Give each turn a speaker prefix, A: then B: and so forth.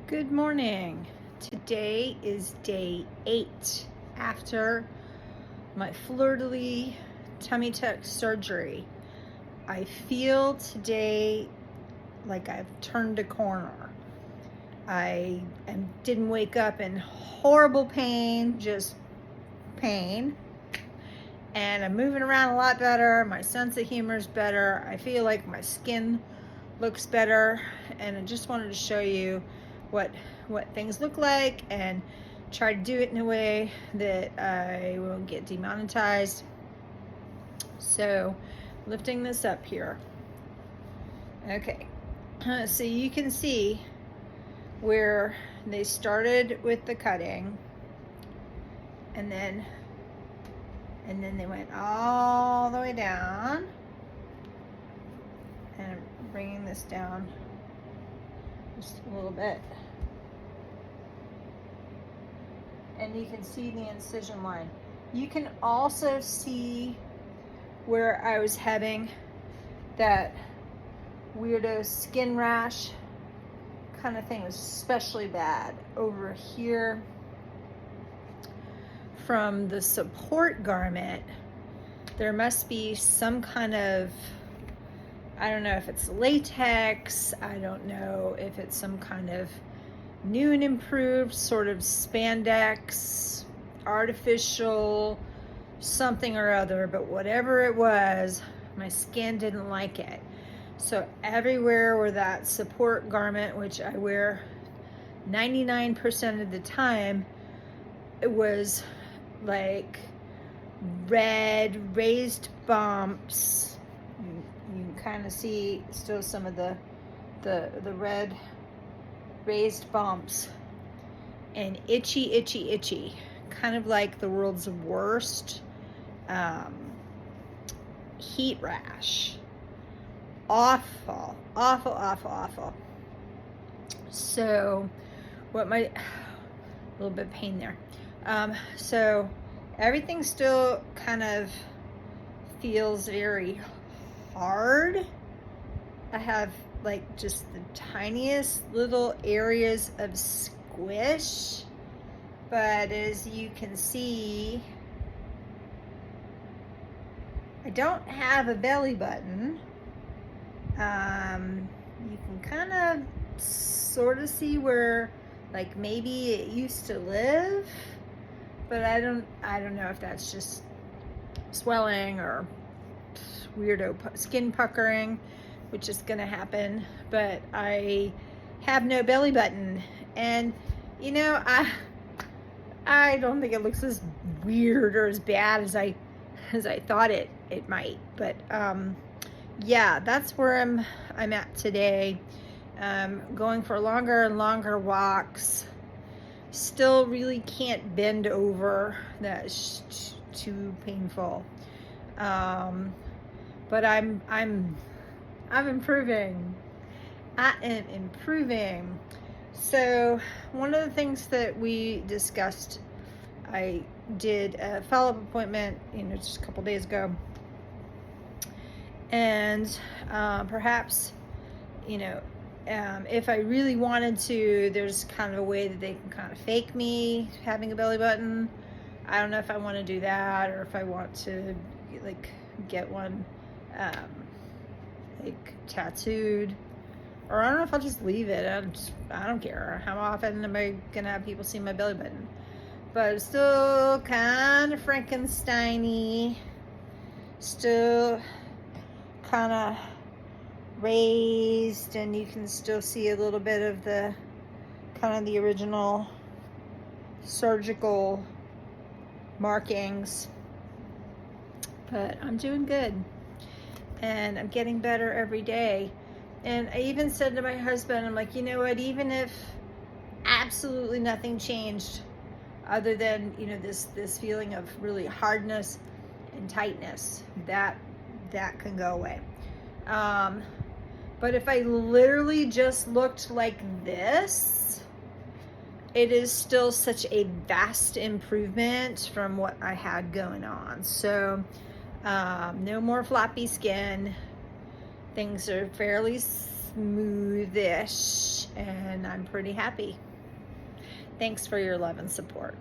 A: Good morning. Today is day 8 after my fleur-de-lis tummy tuck surgery. I feel today like I've turned a corner. Didn't wake up in horrible pain, just pain. And I'm moving around a lot better. My sense of humor is better. I feel like my skin looks better. And I just wanted to show you what things look like and try to do it in a way that I won't get demonetized. So lifting this up here. Okay, so you can see where they started with the cutting and then they went all the way down, and I'm bringing this down just a little bit. And you can see the incision line. You can also see where I was having that weirdo skin rash kind of thing. It was especially bad over here from the support garment. There must be some kind of, I don't know if it's latex, I don't know if it's some kind of new and improved sort of spandex, artificial something or other, but whatever it was, my skin didn't like it. So everywhere where that support garment, which I wear 99% of the time, it was like red raised bumps. You can kind of see still some of the red raised bumps, and itchy, kind of like the world's worst heat rash. Awful. So a little bit of pain there. So everything still kind of feels very hard. I have like just the tiniest little areas of squish, but as you can see, I don't have a belly button. You can kind of sort of see where like maybe it used to live, but I don't know if that's just swelling or weirdo skin puckering, which is gonna happen. But I have no belly button, and you know, I don't think it looks as weird or as bad as I thought it might. But yeah, that's where I'm at today. Going for longer and longer walks. Still really can't bend over. That's too painful. But I'm improving. I am improving. So one of the things that we discussed, I did a follow-up appointment, just a couple days ago, and perhaps, if I really wanted to, there's kind of a way that they can kind of fake me having a belly button. I don't know if I want to do that, or if I want to like get one like tattooed, or I don't know if I'll just leave it. I don't care. How often am I gonna have people see my belly button? But it's still kind of Frankenstein-y, still kind of raised, and you can still see a little bit of the kind of the original surgical markings. But I'm doing good, and I'm getting better every day. And I even said to my husband, I'm like, you know what, even if absolutely nothing changed other than this feeling of really hardness and tightness, that can go away. But if I literally just looked like this, it is still such a vast improvement from what I had going on. So no more floppy skin. Things are fairly smoothish, and I'm pretty happy. Thanks for your love and support.